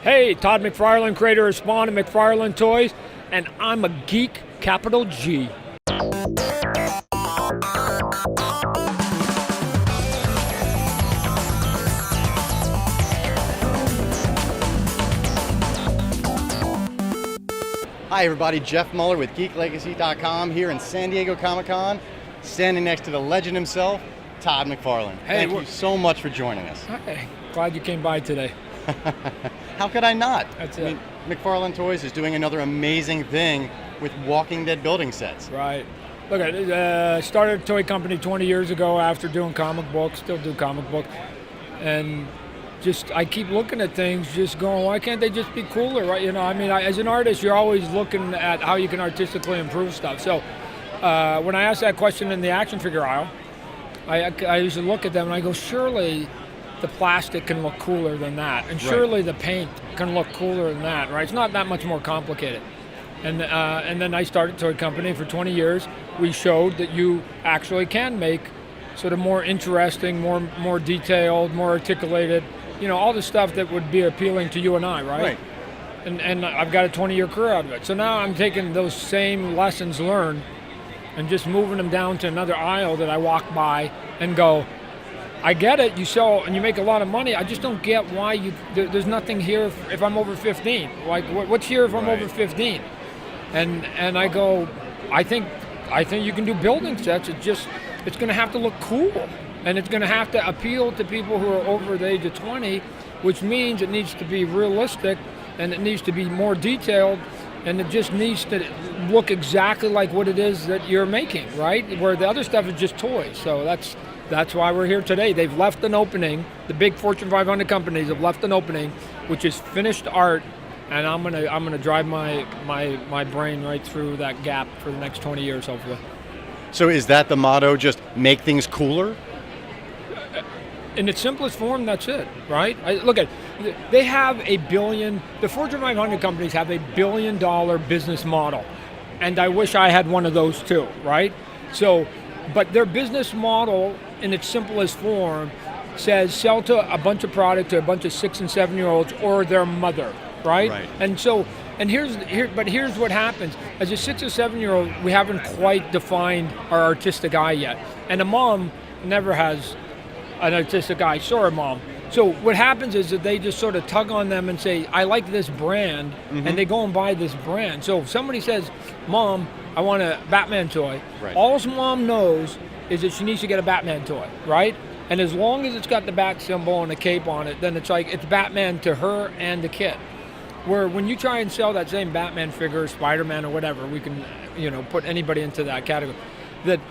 Hey, Todd McFarlane, creator of SPAWN and McFarlane Toys, and I'm a geek, capital G. Hi everybody, Jeff Muller with GeekLegacy.com here in San Diego Comic-Con, standing next to the legend himself, Todd McFarlane. Hey, Thank you so much for joining us. Hey, glad you came by today. How could I not? That's I it. mean, McFarlane Toys is doing another amazing thing with Walking Dead building sets. Right. Look, I started a toy company 20 years ago after doing comic books, still do comic books, and I keep looking at things, just going, why can't they just be cooler, right? You know, I mean, as an artist, you're always looking at how you can artistically improve stuff. So when I ask that question in the action figure aisle, I usually look at them and I go, surely the plastic can look cooler than that, and surely the paint can look cooler than that, right? It's not that much more complicated. And then I started a toy company for 20 years. We showed that you actually can make sort of more interesting, more detailed, more articulated, you know, all the stuff that would be appealing to you and I, right? And I've got a 20-year career out of it. So now I'm taking those same lessons learned and just moving them down to another aisle that I walk by and go, I get it, you sell and you make a lot of money. I just don't get why there's nothing here if I'm over 15. Like, what's here if I'm over 15? And I go, I think you can do building sets. It's going to have to look cool, and it's going to have to appeal to people who are over the age of 20, which means it needs to be realistic, and it needs to be more detailed, and it just needs to look exactly like what it is that you're making, right? Where the other stuff is just toys. So that's why we're here today. They've left an opening. The big Fortune 500 companies have left an opening, which is finished art, and I'm gonna drive my brain right through that gap for the next 20 years, hopefully. So is that the motto, just make things cooler? In its simplest form, that's it, right? They have the Fortune 500 companies have $1 billion business model, and I wish I had one of those too, right? So, but their business model, in its simplest form, says sell to a bunch of product to a bunch of 6 and 7 year olds or their mother, right? And so, here's what happens. As a 6 or 7 year old, we haven't quite defined our artistic eye yet, and a mom never has an artistic eye. Sorry, mom. So what happens is that they just sort of tug on them and say, I like this brand, and they go and buy this brand. So if somebody says, Mom, I want a Batman toy, all mom knows is that she needs to get a Batman toy, right? And as long as it's got the bat symbol and a cape on it, then it's like it's Batman to her and the kid. Where when you try and sell that same Batman figure, Spider-Man or whatever, we can, put anybody into that category, that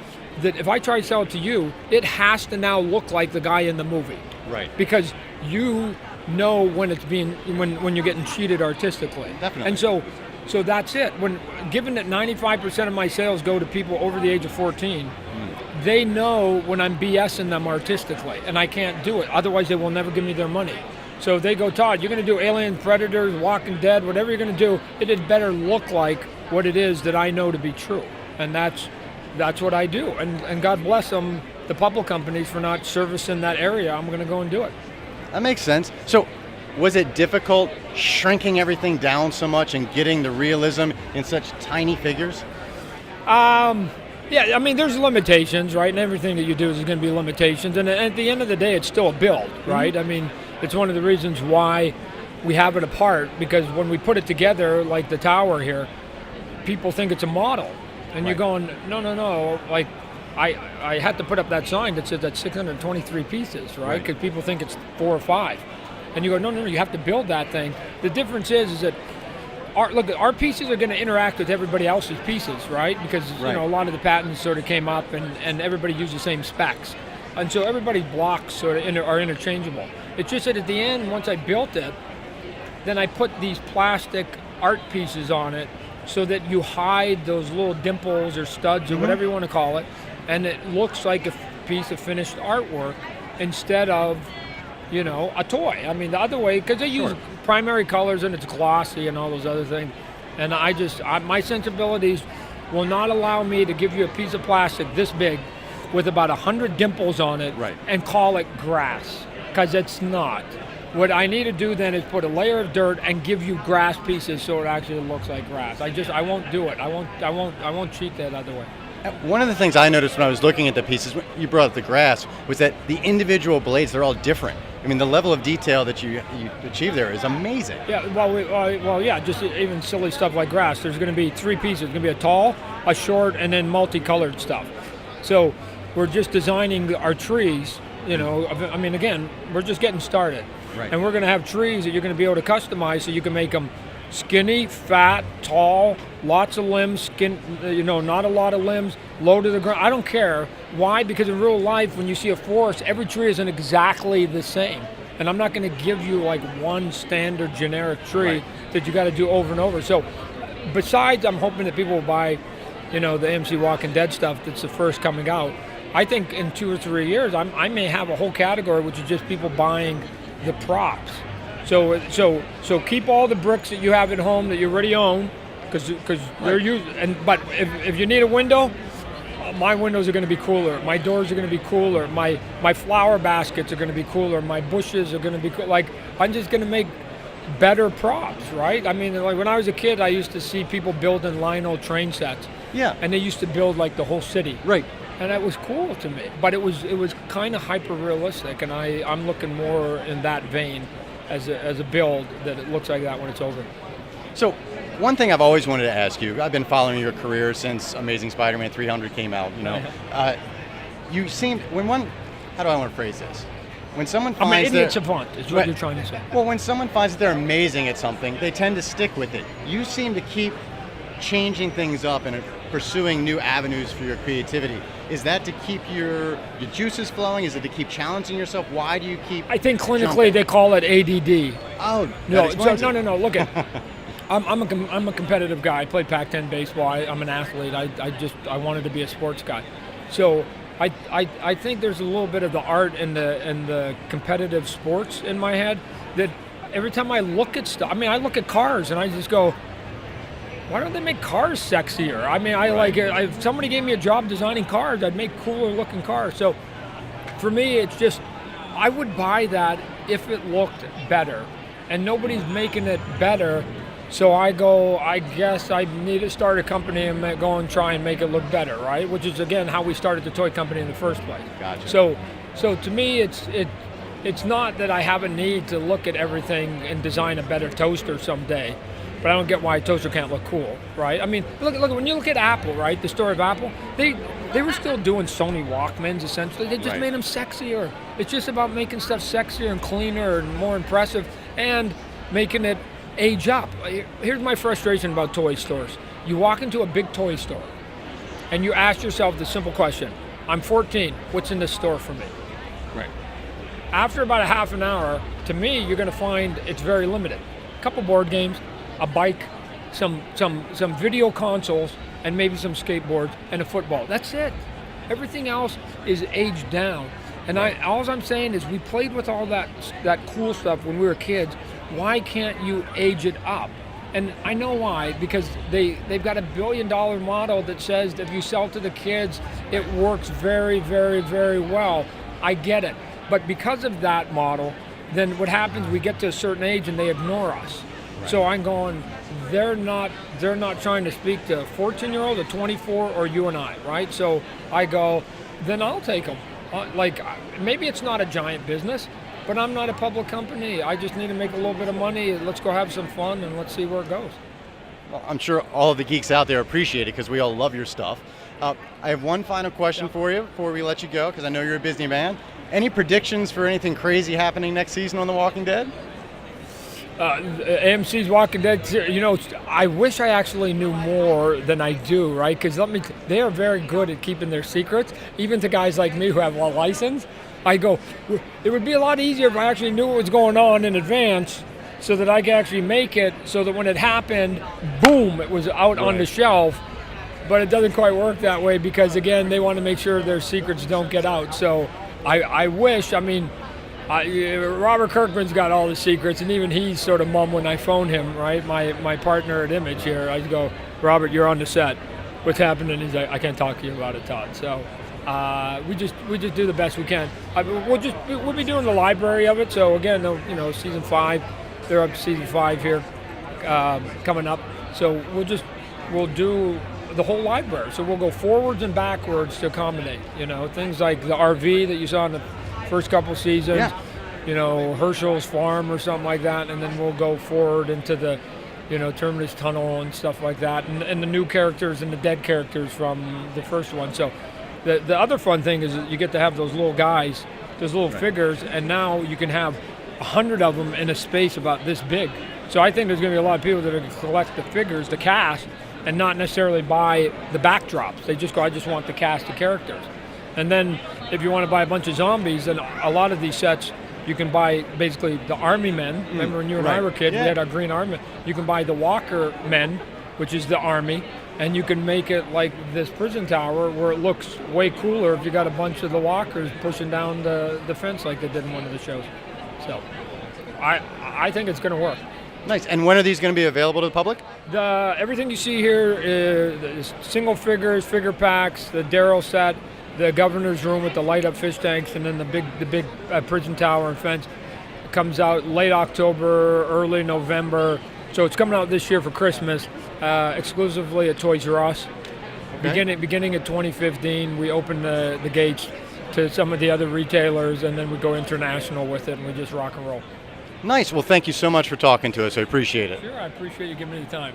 if I try to sell it to you, it has to now look like the guy in the movie. Right. Because you know when it's when you're getting cheated artistically. Definitely. And so that's it. Given that 95% of my sales go to people over the age of 14, they know when I'm BSing them artistically, and I can't do it. Otherwise, they will never give me their money. So they go, Todd, you're going to do Alien, Predators, Walking Dead, whatever you're going to do, it had better look like what it is that I know to be true. And that's what I do. And God bless them, the public companies, for not servicing that area. I'm going to go and do it. That makes sense. So was it difficult shrinking everything down so much and getting the realism in such tiny figures? Yeah, I mean, there's limitations, right? And everything that you do is going to be limitations. And at the end of the day, it's still a build, right? I mean, it's one of the reasons why we have it apart, because when we put it together, like the tower here, people think it's a model. And you're going, no. Like, I had to put up that sign that says that's 623 pieces, right? Because people think it's 4 or 5. And you go, no, you have to build that thing. The difference is that our pieces are going to interact with everybody else's pieces, right? Because a lot of the patents sort of came up, and everybody used the same specs, and so everybody's blocks sort of are interchangeable. It's just that at the end, once I built it, then I put these plastic art pieces on it so that you hide those little dimples or studs or whatever you want to call it, and it looks like a piece of finished artwork instead of a toy. I mean, the other way, because they use primary colors and it's glossy and all those other things. And my sensibilities will not allow me to give you a piece of plastic this big with about 100 dimples on it and call it grass, because it's not. What I need to do then is put a layer of dirt and give you grass pieces so it actually looks like grass. I won't do it. I won't cheat that other way. One of the things I noticed when I was looking at the pieces, you brought up the grass, was that the individual blades, they're all different. I mean, the level of detail that you achieve there is amazing. Yeah, yeah, just even silly stuff like grass. There's going to be 3 pieces. There's going to be a tall, a short, and then multicolored stuff. So we're just designing our trees, you know. I mean, again, we're just getting started. Right. And we're going to have trees that you're going to be able to customize so you can make them skinny, fat, tall, lots of limbs, not a lot of limbs, low to the ground. I don't care. Why? Because in real life, when you see a forest, every tree isn't exactly the same. And I'm not going to give you like one standard generic tree that you got to do over and over. So besides, I'm hoping that people will buy, the AMC Walking Dead stuff that's the first coming out. I think in 2 or 3 years, I may have a whole category which is just people buying the props. So keep all the bricks that you have at home that you already own, because they're used. But if you need a window, my windows are going to be cooler. My doors are going to be cooler. My flower baskets are going to be cooler. My bushes are going to be cool. Like, I'm just going to make better props, right? I mean, like when I was a kid, I used to see people building Lionel train sets. Yeah. And they used to build like the whole city. Right. And that was cool to me. But it was kind of hyper realistic, and I'm looking more in that vein. As a build, that it looks like that when it's over. So, one thing I've always wanted to ask you, I've been following your career since Amazing Spider-Man 300 came out, you seemed, how do I want to phrase this? When someone finds I'm an idiot savant, is what you're trying to say. Well, when someone finds that they're amazing at something, they tend to stick with it. You seem to keep changing things up and pursuing new avenues for your creativity. Is that to keep your juices flowing? Is it to keep challenging yourself? Why do you keep I think clinically jumping? They call it ADD. Oh, no, look at I'm a competitive guy. I played Pac-10 baseball. I'm an athlete. I wanted to be a sports guy. So I think there's a little bit of the art and the competitive sports in my head that every time I look at stuff, I look at cars and I just go, why don't they make cars sexier? I mean, if somebody gave me a job designing cars, I'd make cooler looking cars. So for me, it's just, I would buy that if it looked better. And nobody's making it better. So I go, I guess I need to start a company and go and try and make it look better, right? Which is, again, how we started the toy company in the first place. Gotcha. So to me, it's not that I have a need to look at everything and design a better toaster someday. But I don't get why a toaster can't look cool, right? I mean, look. When you look at Apple, right? The story of Apple, they were still doing Sony Walkmans essentially. They just made them sexier. It's just about making stuff sexier and cleaner and more impressive, and making it age up. Here's my frustration about toy stores. You walk into a big toy store, and you ask yourself the simple question: I'm 14. What's in this store for me? Right. After about a half an hour, to me, you're going to find it's very limited. A couple board games, a bike, some video consoles, and maybe some skateboards and a football. That's it. Everything else is aged down. And all I'm saying is we played with all that cool stuff when we were kids. Why can't you age it up? And I know why, because they've got $1 billion model that says that if you sell to the kids, it works very, very, very well. I get it. But because of that model, then what happens, we get to a certain age and they ignore us. Right. So I'm going, they're not trying to speak to a 14-year-old, a 24, or you and I, right? So I go, then I'll take them. Maybe it's not a giant business, but I'm not a public company. I just need to make a little bit of money. Let's go have some fun and let's see where it goes. Well, I'm sure all of the geeks out there appreciate it because we all love your stuff. I have one final question for you before we let you go, because I know you're a busy man. Any predictions for anything crazy happening next season on The Walking Dead? AMC's Walking Dead, I wish I actually knew more than I do, right? Because they are very good at keeping their secrets, even to guys like me who have a license. I go, it would be a lot easier if I actually knew what was going on in advance so that I could actually make it so that when it happened, boom, it was out on the shelf. But it doesn't quite work that way because, again, they want to make sure their secrets don't get out. So I wish, Robert Kirkman's got all the secrets, and even he's sort of mum when I phone him, right? My partner at Image here, I go, Robert, you're on the set. What's happening? He's like, I can't talk to you about it, Todd. So We just do the best we can. We'll be doing the library of it. So again, season 5, they're up to season 5 here coming up. So we'll do the whole library. So we'll go forwards and backwards to accommodate. Things like the RV that you saw in the first couple seasons. Yeah. Herschel's farm or something like that, and then we'll go forward into the Terminus Tunnel and stuff like that, and the new characters and the dead characters from the first one. So the other fun thing is that you get to have those little guys, those little figures, and now you can have 100 of them in a space about this big. So I think there's going to be a lot of people that are going to collect the figures, the cast, and not necessarily buy the backdrops. They just go, I just want the cast of characters. And then if you want to buy a bunch of zombies, then a lot of these sets, you can buy basically the army men. Remember when you and I were kids, we had our green army. You can buy the walker men, which is the army, and you can make it like this prison tower where it looks way cooler if you got a bunch of the walkers pushing down the fence like they did in one of the shows. So I think it's going to work. Nice. And when are these going to be available to the public? Everything you see here is single figures, figure packs, the Daryl set, the governor's room with the light-up fish tanks, and then the big prison tower and fence. It comes out late October, early November. So it's coming out this year for Christmas, exclusively at Toys R Us. Okay. Beginning of 2015, we open the gates to some of the other retailers, and then we go international with it, and we just rock and roll. Nice. Well, thank you so much for talking to us. I appreciate it. Sure, I appreciate you giving me the time.